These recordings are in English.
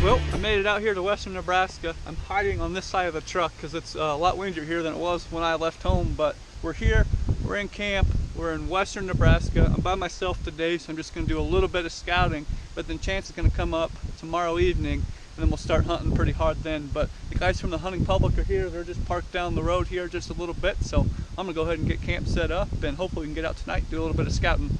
Well, I made it out here to western Nebraska. I'm hiding on this side of the truck because it's a lot windier here than it was when I left home, but we're here, we're in camp, we're in western Nebraska. I'm by myself today, so I'm just going to do a little bit of scouting, but then chance is going to come up tomorrow evening, and then we'll start hunting pretty hard then. But the guys from the hunting public are here. They're just parked down the road here just a little bit, so I'm going to go ahead and get camp set up, and hopefully we can get out tonight and do a little bit of scouting.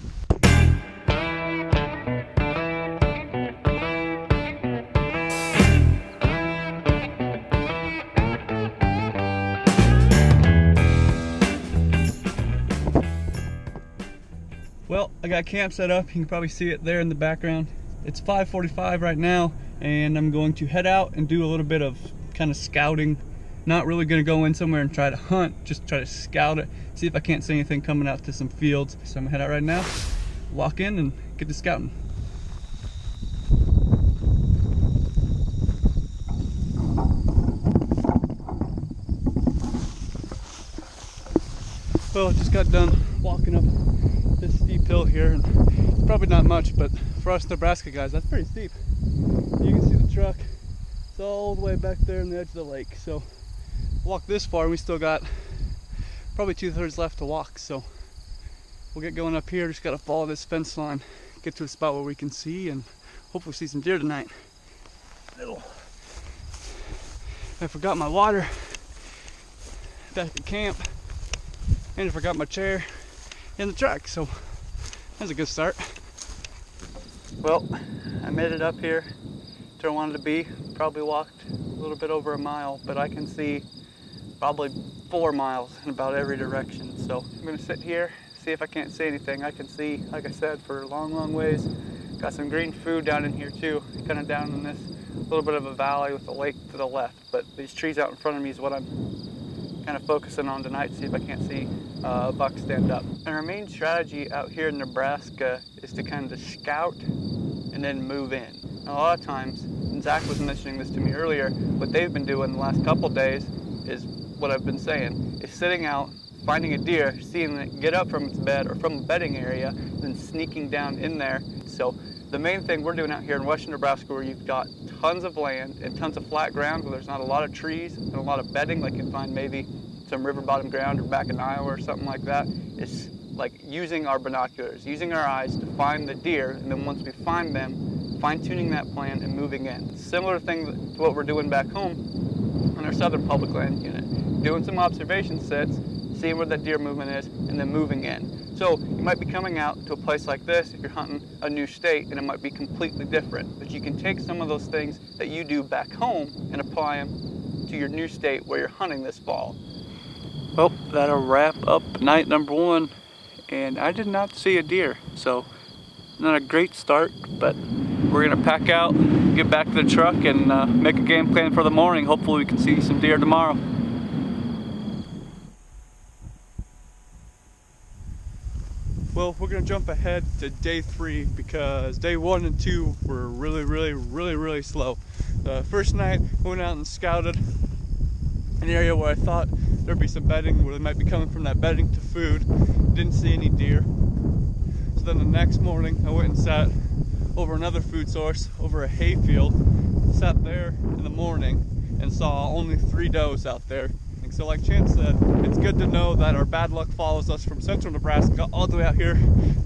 Well, I got camp set up. You can probably see it there in the background. It's 5:45 right now, and I'm going to head out and do a little bit of kind of scouting. Not really going to go in somewhere and try to hunt, just try to scout it, see if I can't see anything coming out to some fields. So I'm going to head out right now, walk in, and get to scouting. Well, I just got done walking up this steep hill here, and it's probably not much, but for us Nebraska guys, that's pretty steep. You can see the truck. It's all the way back there on the edge of the lake. So walk this far, and we still got probably 2/3 left to walk. So we'll get going up here. Just got to follow this fence line, get to a spot where we can see, and hopefully see some deer tonight. I forgot my water back at camp, and I forgot my chair in the truck, so that's a good start. Well, I made it up here to where I wanted to be. Probably walked a little bit over a mile, but I can see probably 4 miles in about every direction. So I'm gonna sit here, see if I can't see anything. I can see, like I said, for a long ways. Got some green food down in here too, kind of down in this little bit of a valley with a lake to the left. But these trees out in front of me is what I'm kind of focusing on tonight, see if I can't see a buck stand up. And our main strategy out here in Nebraska is to kind of scout and then move in. Now, a lot of times, and Zach was mentioning this to me earlier, what they've been doing the last couple days is what I've been saying, is sitting out, finding a deer, seeing it get up from its bed or from a bedding area, then sneaking down in there. So the main thing we're doing out here in western Nebraska, where you've got tons of land and tons of flat ground where there's not a lot of trees and a lot of bedding, like you'd find maybe some river bottom ground or back in Iowa or something like that, is like using our binoculars, using our eyes to find the deer, and then once we find them, fine-tuning that plan and moving in. Similar thing to what we're doing back home on our southern public land unit. Doing some observation sets, seeing where that deer movement is, and then moving in. So you might be coming out to a place like this if you're hunting a new state, and it might be completely different. But you can take some of those things that you do back home and apply them to your new state where you're hunting this fall. Well, that'll wrap up night number 1, and I did not see a deer, so not a great start, but we're gonna pack out, get back to the truck, and make a game plan for the morning. Hopefully we can see some deer tomorrow. Well, we're gonna jump ahead to day 3 because day 1 and 2 were really slow. The first night we went out and scouted an area where I thought there'd be some bedding, where they might be coming from that bedding to food. Didn't see any deer. So then the next morning I went and sat over another food source, over a hay field. Sat there in the morning and saw only 3 does out there. And so like Chance said, it's good to know that our bad luck follows us from central Nebraska all the way out here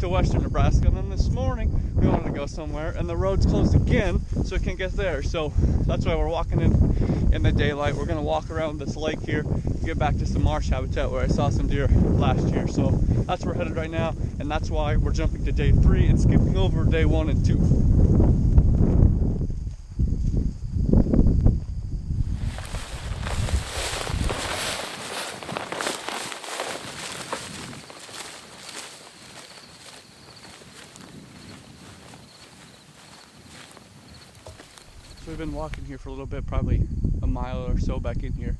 to western Nebraska. And then this morning we wanted to go somewhere and the road's closed again, so we can't get there. So that's why we're walking in the daylight. We're gonna walk around this lake here, get back to some marsh habitat where I saw some deer last year. So that's where we're headed right now, and that's why we're jumping to day 3 and skipping over day 1 and 2. We've been walking here for a little bit, probably a mile or so back in here,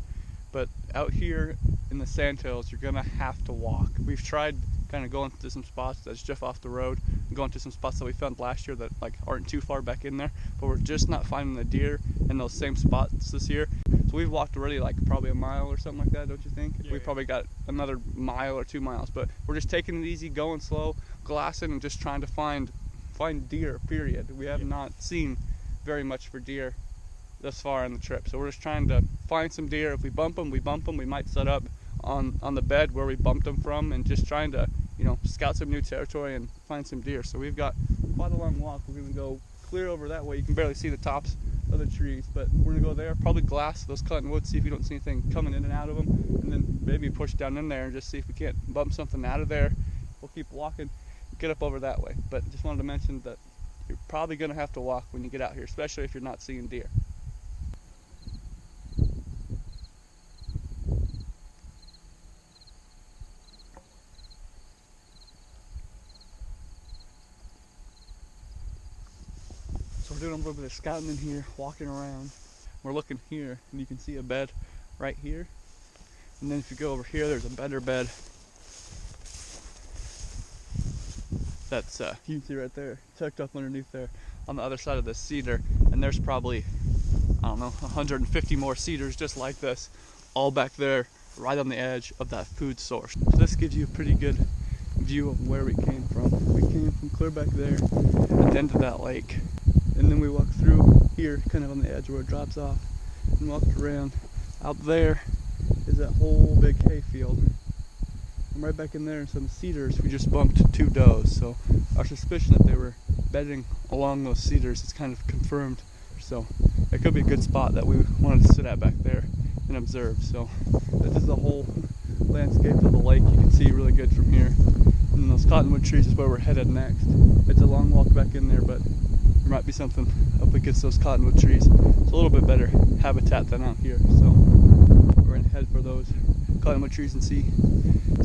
but out here in the sandhills you're gonna have to walk. We've tried kind of going to some spots that's just off the road and going to some spots that we found last year that like aren't too far back in there, but we're just not finding the deer in those same spots this year. So we've walked already like probably a mile or something like that, don't you think? Yeah, we probably got another mile or 2 miles, but we're just taking it easy, going slow, glassing, and just trying to find deer, period. We have not seen very much for deer thus far on the trip. So we're just trying to find some deer. If we bump them, we bump them. We might set up on the bed where we bumped them from, and just trying to, you know, scout some new territory and find some deer. So we've got quite a long walk. We're gonna go clear over that way. You can barely see the tops of the trees, but we're gonna go there, probably glass those cottonwoods, see if we don't see anything coming in and out of them, and then maybe push down in there and just see if we can't bump something out of there. We'll keep walking, get up over that way. But just wanted to mention that you're probably gonna have to walk when you get out here, especially if you're not seeing deer. So we're doing a little bit of scouting in here, walking around. We're looking here, and you can see a bed right here. And then if you go over here, there's a better bed. That's, you can see right there, tucked up underneath there on the other side of the cedar. And there's probably, I don't know, 150 more cedars just like this, all back there, right on the edge of that food source. So this gives you a pretty good view of where we came from. We came from clear back there at the end of that lake. And then we walked through here, kind of on the edge where it drops off, and walked around. Out there is that whole big hay field. And right back in there in some cedars, we just bumped 2 does. So our suspicion that they were bedding along those cedars is kind of confirmed. So it could be a good spot that we wanted to sit at back there and observe. So this is the whole landscape of the lake. You can see really good from here. And those cottonwood trees is where we're headed next. It's a long walk back in there, but there might be something up against those cottonwood trees. It's a little bit better habitat than out here. So we're gonna head for those cottonwood trees and see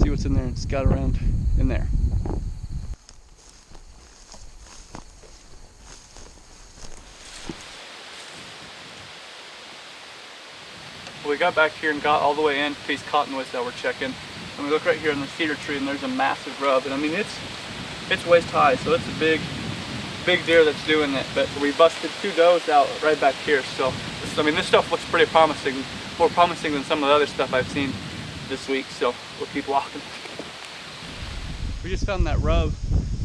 what's in there and scout around in there. Well, we got back here and got all the way in to these cottonwoods that we're checking. And we look right here in the cedar tree, and there's a massive rub. And I mean, it's waist high, so it's a big deer that's doing it. But we busted 2 does out right back here. So I mean, this stuff looks pretty promising, more promising than some of the other stuff I've seen this week. So we'll keep walking. We just found that rub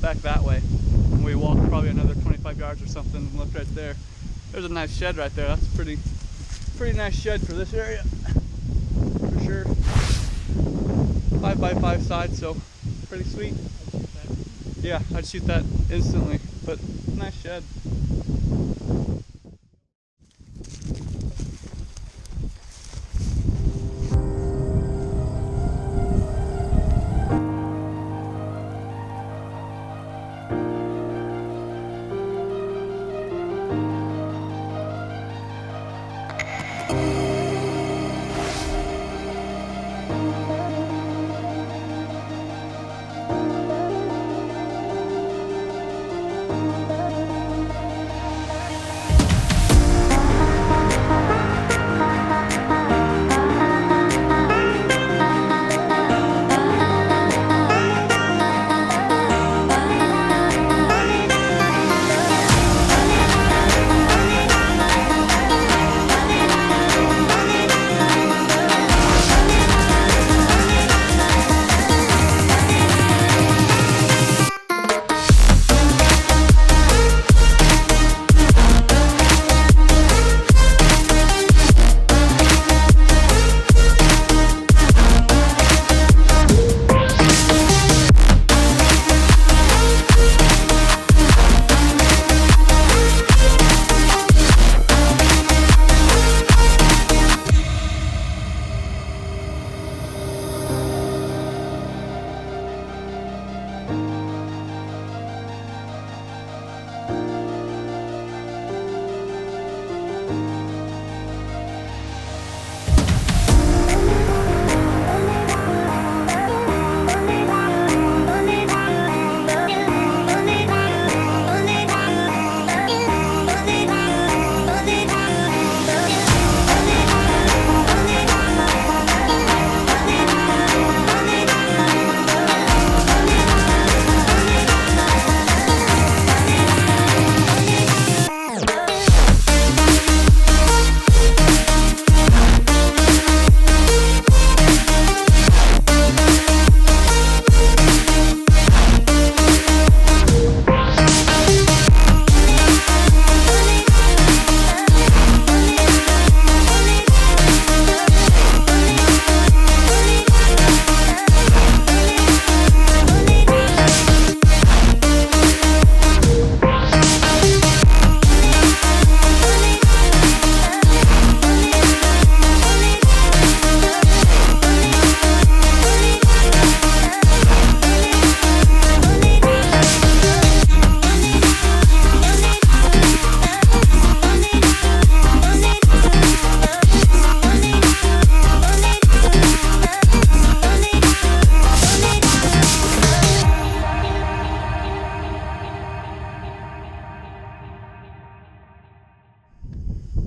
back that way, and we walked probably another 25 yards or something and looked right there. There's a nice shed right there. That's a pretty nice shed for this area, for sure. 5x5 side, so pretty sweet. Yeah, I'd shoot that instantly, but nice shed.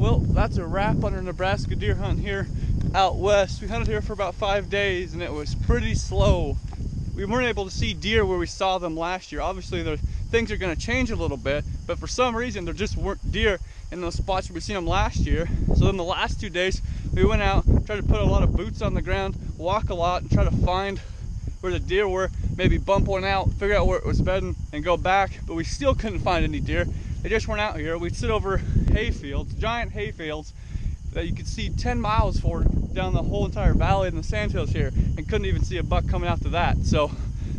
Well, that's a wrap on our Nebraska deer hunt here out west. We hunted here for about 5 days and it was pretty slow. We weren't able to see deer where we saw them last year. Obviously, things are going to change a little bit, but for some reason there just weren't deer in those spots where we seen them last year. So then the last 2 days we went out, tried to put a lot of boots on the ground, walk a lot, and try to find where the deer were, maybe bump one out, figure out where it was bedding, and go back, but we still couldn't find any deer. They just weren't out here. We'd sit over hay fields, giant hay fields, that you could see 10 miles for down the whole entire valley in the sandhills here, and couldn't even see a buck coming out to that. So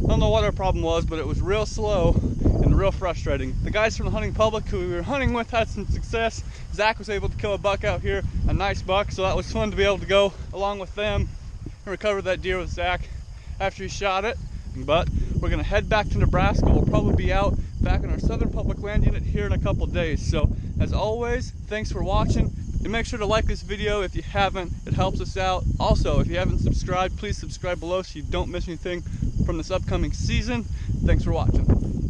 I don't know what our problem was, but it was real slow and real frustrating. The guys from the hunting public who we were hunting with had some success. Zach was able to kill a buck out here, a nice buck, so that was fun to be able to go along with them and recover that deer with Zach after he shot it. But we're gonna head back to Nebraska. We'll probably be out back in our Southern Public Land Unit here in a couple days. So as always, thanks for watching. And make sure to like this video if you haven't. It helps us out. Also, if you haven't subscribed, please subscribe below so you don't miss anything from this upcoming season. Thanks for watching.